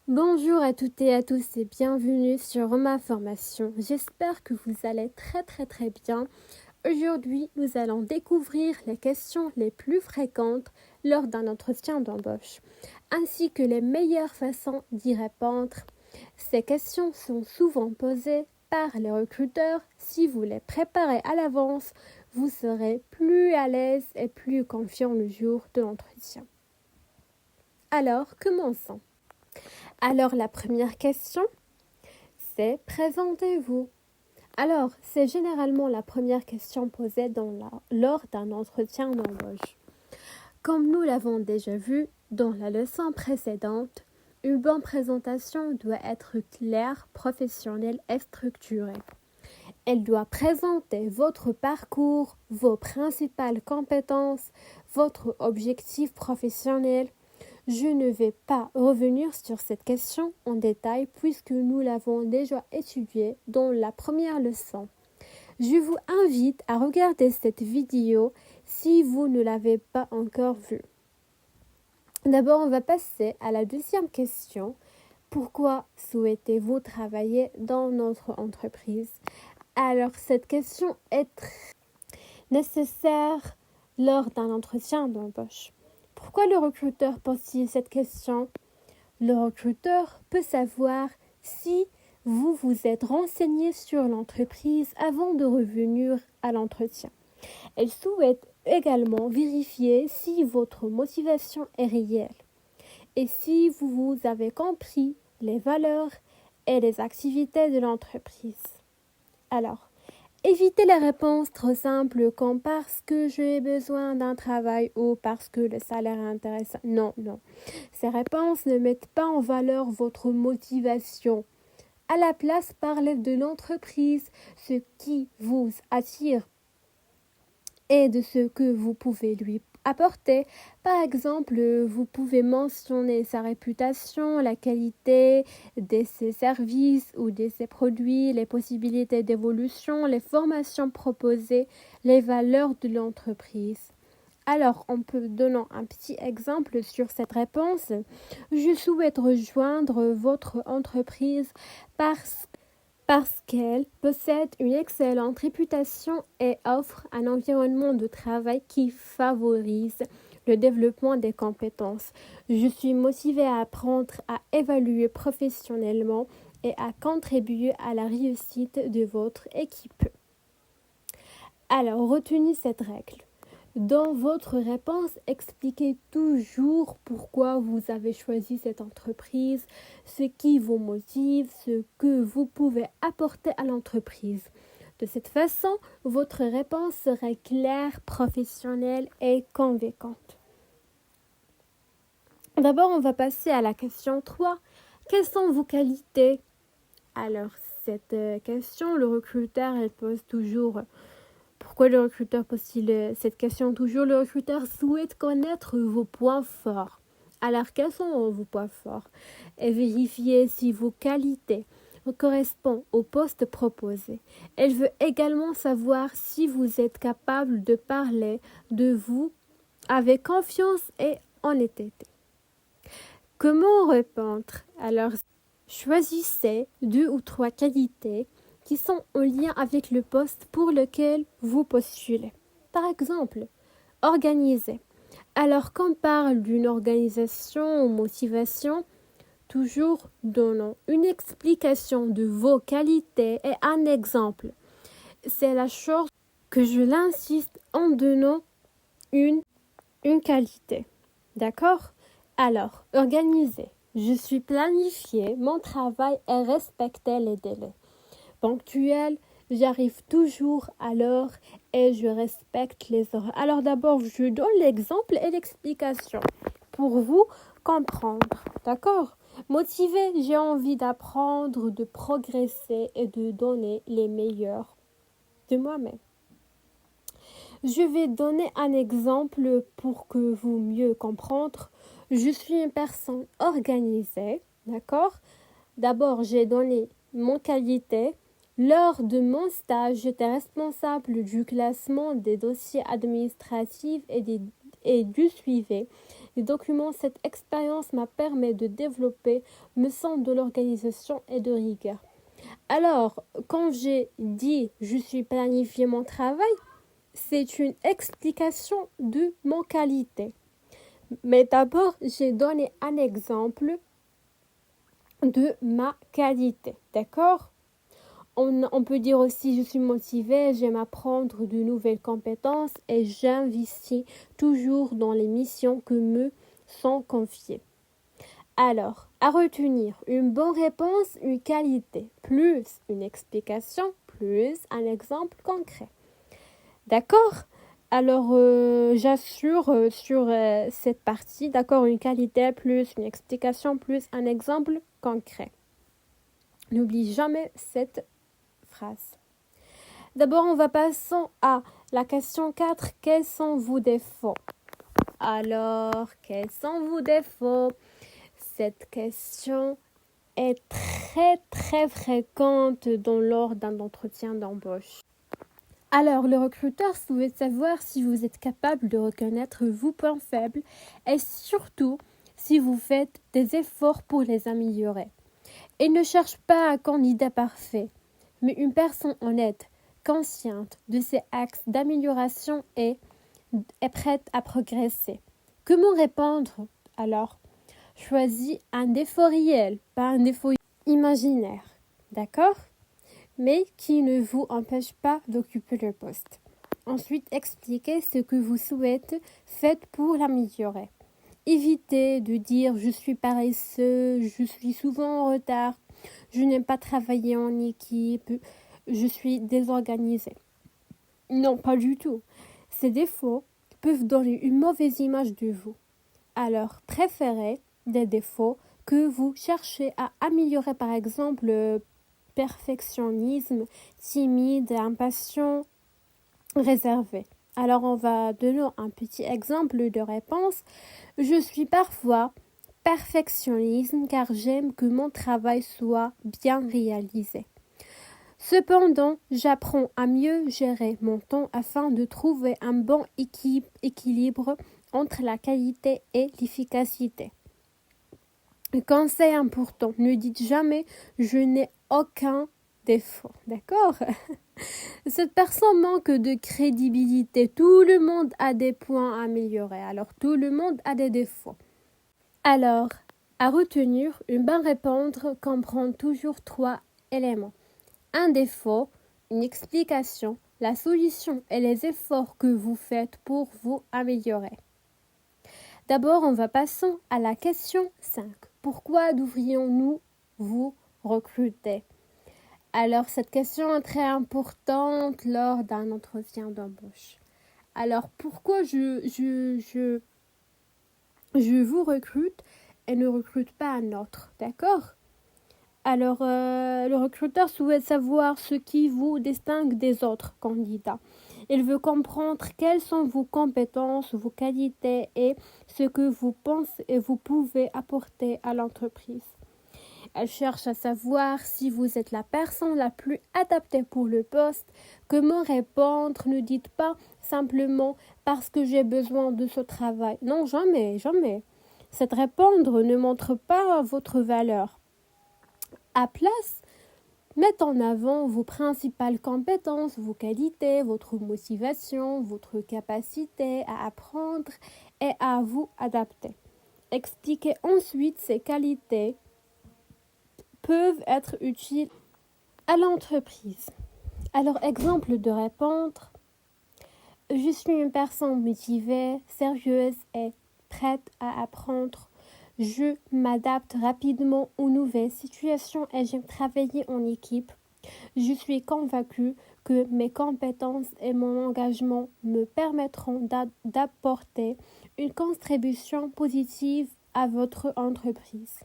Bonjour à toutes et à tous et bienvenue sur ma formation. J'espère que vous allez très bien. Aujourd'hui, nous allons découvrir les questions les plus fréquentes lors d'un entretien d'embauche, ainsi que les meilleures façons d'y répondre. Ces questions sont souvent posées par les recruteurs. Si vous les préparez à l'avance, vous serez plus à l'aise et plus confiant le jour de l'entretien. Alors, commençons. Alors, la première question, c'est présentez-vous. Alors, c'est généralement la première question posée lors d'un entretien d'embauche. Comme nous l'avons déjà vu dans la leçon précédente, une bonne présentation doit être claire, professionnelle et structurée. Elle doit présenter votre parcours, vos principales compétences, votre objectif professionnel. Je ne vais pas revenir sur cette question en détail puisque nous l'avons déjà étudiée dans la première leçon. Je vous invite à regarder cette vidéo si vous ne l'avez pas encore vue. D'abord, on va passer à la deuxième question. Pourquoi souhaitez-vous travailler dans notre entreprise? Alors, cette question est nécessaire lors d'un entretien d'embauche. Pourquoi le recruteur pose-t-il cette question? Le recruteur peut savoir si vous vous êtes renseigné sur l'entreprise avant de revenir à l'entretien. Elle souhaite également vérifier si votre motivation est réelle et si vous avez compris les valeurs et les activités de l'entreprise. Alors, évitez les réponses trop simples comme parce que j'ai besoin d'un travail ou parce que le salaire est intéressant. Non. Ces réponses ne mettent pas en valeur votre motivation. À la place, parlez de l'entreprise, ce qui vous attire et de ce que vous pouvez lui apporter. Par exemple, vous pouvez mentionner sa réputation, la qualité de ses services ou de ses produits, les possibilités d'évolution, les formations proposées, les valeurs de l'entreprise. Alors, on peut donner un petit exemple sur cette réponse. Je souhaite rejoindre votre entreprise parce qu'elle possède une excellente réputation et offre un environnement de travail qui favorise le développement des compétences. Je suis motivée à apprendre à évaluer professionnellement et à contribuer à la réussite de votre équipe. Alors, retenez cette règle. Dans votre réponse, expliquez toujours pourquoi vous avez choisi cette entreprise, ce qui vous motive, ce que vous pouvez apporter à l'entreprise. De cette façon, votre réponse sera claire, professionnelle et convaincante. D'abord, on va passer à la question 3. Quelles sont vos qualités? Alors, cette question, le recruteur, elle pose toujours... Pourquoi le recruteur pose-t-il cette question? Toujours, le recruteur souhaite connaître vos points forts. Alors, quels sont vos points forts? Et vérifier si vos qualités correspondent au poste proposé. Elle veut également savoir si vous êtes capable de parler de vous avec confiance et honnêteté. Comment répondre? Alors, choisissez 2 ou 3 qualités qui sont en lien avec le poste pour lequel vous postulez. Par exemple, organiser. Alors, quand on parle d'une organisation ou motivation, toujours donnons une explication de vos qualités et un exemple. C'est la chose que je l'insiste en donnant une qualité. D'accord? Alors, organiser. Je suis planifié, mon travail est respecter les délais. Ponctuel, j'arrive toujours à l'heure et je respecte les heures. Alors d'abord, je donne l'exemple et l'explication pour vous comprendre. D'accord? Motivé, j'ai envie d'apprendre, de progresser et de donner les meilleurs de moi-même. Je vais donner un exemple pour que vous mieux comprendre. Je suis une personne organisée, d'accord? D'abord, j'ai donné mon qualité. Lors de mon stage, j'étais responsable du classement des dossiers administratifs et du suivi Les documents, cette expérience m'a permis de développer me sens de l'organisation et de rigueur. Alors, quand j'ai dit je suis planifié mon travail, c'est une explication de mon qualité. Mais d'abord, j'ai donné un exemple de ma qualité, d'accord? On peut dire aussi je suis motivée, j'aime apprendre de nouvelles compétences et j'investis toujours dans les missions que me sont confiées. Alors, à retenir, une bonne réponse, une qualité, plus une explication, plus un exemple concret. D'accord? Alors, j'assure sur cette partie, d'accord, une qualité, plus une explication, plus un exemple concret. N'oublie jamais cette phrase. D'abord, on va passer à la question 4. Quels sont vos défauts? Alors, quels sont vos défauts? Cette question est très très fréquente lors d'un entretien d'embauche. Alors, le recruteur souhaite savoir si vous êtes capable de reconnaître vos points faibles et surtout si vous faites des efforts pour les améliorer. Il ne cherche pas un candidat parfait, mais une personne honnête, consciente de ses axes d'amélioration et est prête à progresser. Comment répondre alors? Choisis un défaut réel, pas un défaut imaginaire, d'accord? Mais qui ne vous empêche pas d'occuper le poste. Ensuite, expliquez ce que vous souhaitez, faites pour l'améliorer. Évitez de dire je suis paresseux, je suis souvent en retard, je n'aime pas travailler en équipe, je suis désorganisé. Non, pas du tout. Ces défauts peuvent donner une mauvaise image de vous. Alors, préférez des défauts que vous cherchez à améliorer, par exemple, le perfectionnisme, timide, impatient, réservé. Alors, on va donner un petit exemple de réponse. Je suis parfois perfectionniste car j'aime que mon travail soit bien réalisé. Cependant, j'apprends à mieux gérer mon temps afin de trouver un bon équilibre entre la qualité et l'efficacité. Conseil important, ne dites jamais je n'ai aucun défaut, d'accord? Cette personne manque de crédibilité. Tout le monde a des points à améliorer, alors tout le monde a des défauts. Alors, à retenir, une bonne réponse comprend toujours 3 éléments. Un défaut, une explication, la solution et les efforts que vous faites pour vous améliorer. D'abord, on va passer à la question 5. Pourquoi devrions-nous vous recruter? Alors, cette question est très importante lors d'un entretien d'embauche. Alors, pourquoi je vous recrute et ne recrute pas un autre, d'accord? Alors, le recruteur souhaite savoir ce qui vous distingue des autres candidats. Il veut comprendre quelles sont vos compétences, vos qualités et ce que vous pensez et vous pouvez apporter à l'entreprise. Elle cherche à savoir si vous êtes la personne la plus adaptée pour le poste. Comment répondre? Ne dites pas simplement parce que j'ai besoin de ce travail. Non, jamais, jamais. Cette répondre ne montre pas votre valeur. À place, mettez en avant vos principales compétences, vos qualités, votre motivation, votre capacité à apprendre et à vous adapter. Expliquez ensuite ces qualités peuvent être utiles à l'entreprise. Alors, exemple de répondre, je suis une personne motivée, sérieuse et prête à apprendre. Je m'adapte rapidement aux nouvelles situations et j'aime travailler en équipe. Je suis convaincue que mes compétences et mon engagement me permettront d'apporter une contribution positive à votre entreprise.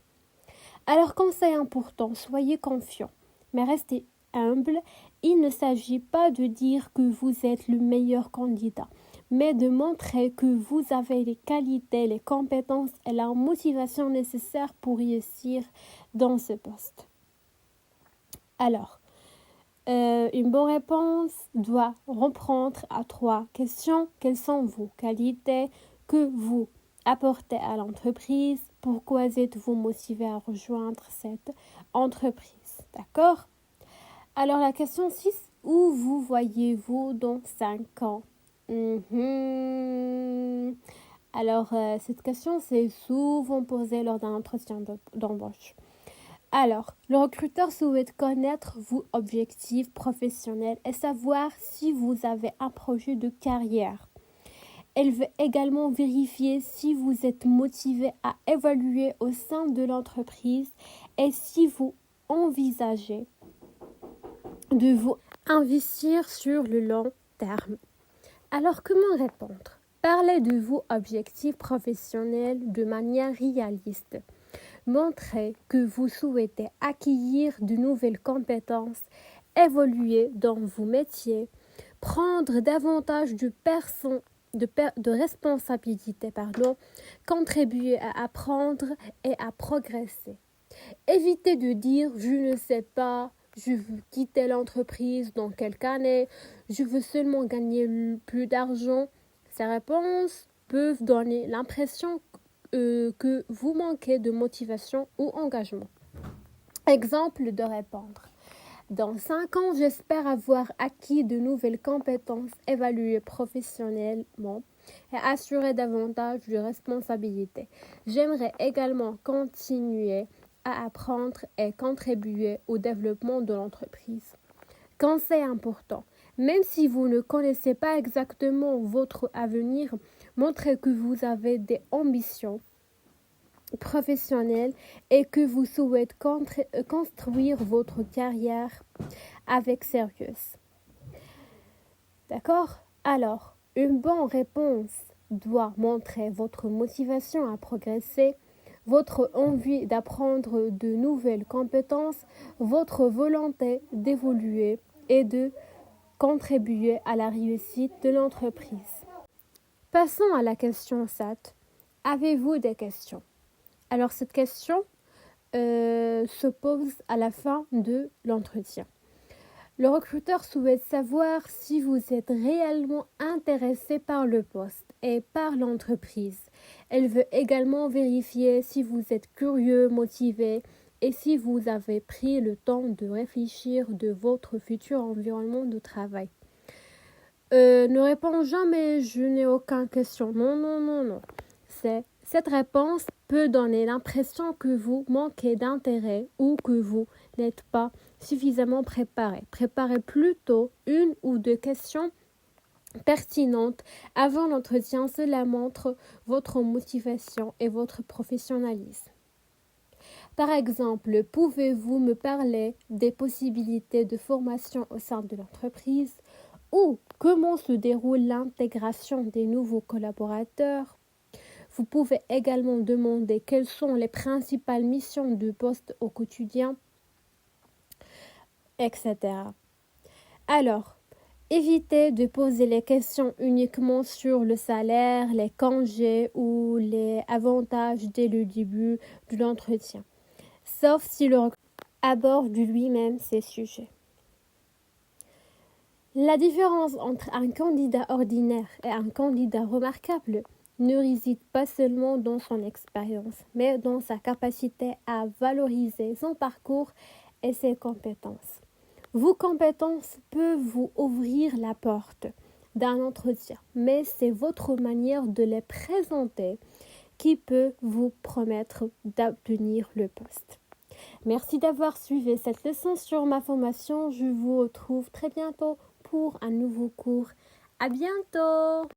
Alors, conseil important, soyez confiants, mais restez humble. Il ne s'agit pas de dire que vous êtes le meilleur candidat, mais de montrer que vous avez les qualités, les compétences et la motivation nécessaires pour réussir dans ce poste. Alors, une bonne réponse doit reprendre à 3 questions. Quelles sont vos qualités que vous apporter à l'entreprise? Pourquoi êtes-vous motivé à rejoindre cette entreprise? D'accord? Alors la question 6, où vous voyez-vous dans 5 ans? Alors cette question c'est souvent posée lors d'un entretien d'embauche. Alors, le recruteur souhaite connaître vos objectifs professionnels et savoir si vous avez un projet de carrière. Elle veut également vérifier si vous êtes motivé à évoluer au sein de l'entreprise et si vous envisagez de vous investir sur le long terme. Alors, comment répondre? Parlez de vos objectifs professionnels de manière réaliste. Montrez que vous souhaitez acquérir de nouvelles compétences, évoluer dans vos métiers, prendre davantage de responsabilités, contribuer à apprendre et à progresser. Évitez de dire « je ne sais pas », je veux quitter l'entreprise dans quelques années, je veux seulement gagner plus d'argent. Ces réponses peuvent donner l'impression que vous manquez de motivation ou engagement. Exemple de répondre. Dans 5 ans, j'espère avoir acquis de nouvelles compétences, évalué professionnellement et assuré davantage de responsabilités. J'aimerais également continuer à apprendre et contribuer au développement de l'entreprise. Conseil important. Même si vous ne connaissez pas exactement votre avenir, montrez que vous avez des ambitions professionnelles et que vous souhaitez construire votre carrière avec sérieux. D'accord? Alors, une bonne réponse doit montrer votre motivation à progresser, votre envie d'apprendre de nouvelles compétences, votre volonté d'évoluer et de contribuer à la réussite de l'entreprise. Passons à la question 7. Avez-vous des questions? Alors cette question se pose à la fin de l'entretien. Le recruteur souhaite savoir si vous êtes réellement intéressé par le poste et par l'entreprise. Elle veut également vérifier si vous êtes curieux, motivé et si vous avez pris le temps de réfléchir de votre futur environnement de travail. Ne réponds jamais, je n'ai aucune question. Non. Cette réponse peut donner l'impression que vous manquez d'intérêt ou que vous n'êtes pas suffisamment préparé. Préparez plutôt 1 ou 2 questions pertinentes avant l'entretien. Cela montre votre motivation et votre professionnalisme. Par exemple, pouvez-vous me parler des possibilités de formation au sein de l'entreprise ou comment se déroule l'intégration des nouveaux collaborateurs? Vous pouvez également demander quelles sont les principales missions du poste au quotidien, etc. Alors, évitez de poser les questions uniquement sur le salaire, les congés ou les avantages dès le début de l'entretien, sauf si le recruteur aborde lui-même ces sujets. La différence entre un candidat ordinaire et un candidat remarquable ne réside pas seulement dans son expérience, mais dans sa capacité à valoriser son parcours et ses compétences. Vos compétences peuvent vous ouvrir la porte d'un entretien, mais c'est votre manière de les présenter qui peut vous promettre d'obtenir le poste. Merci d'avoir suivi cette leçon sur ma formation. Je vous retrouve très bientôt pour un nouveau cours. À bientôt!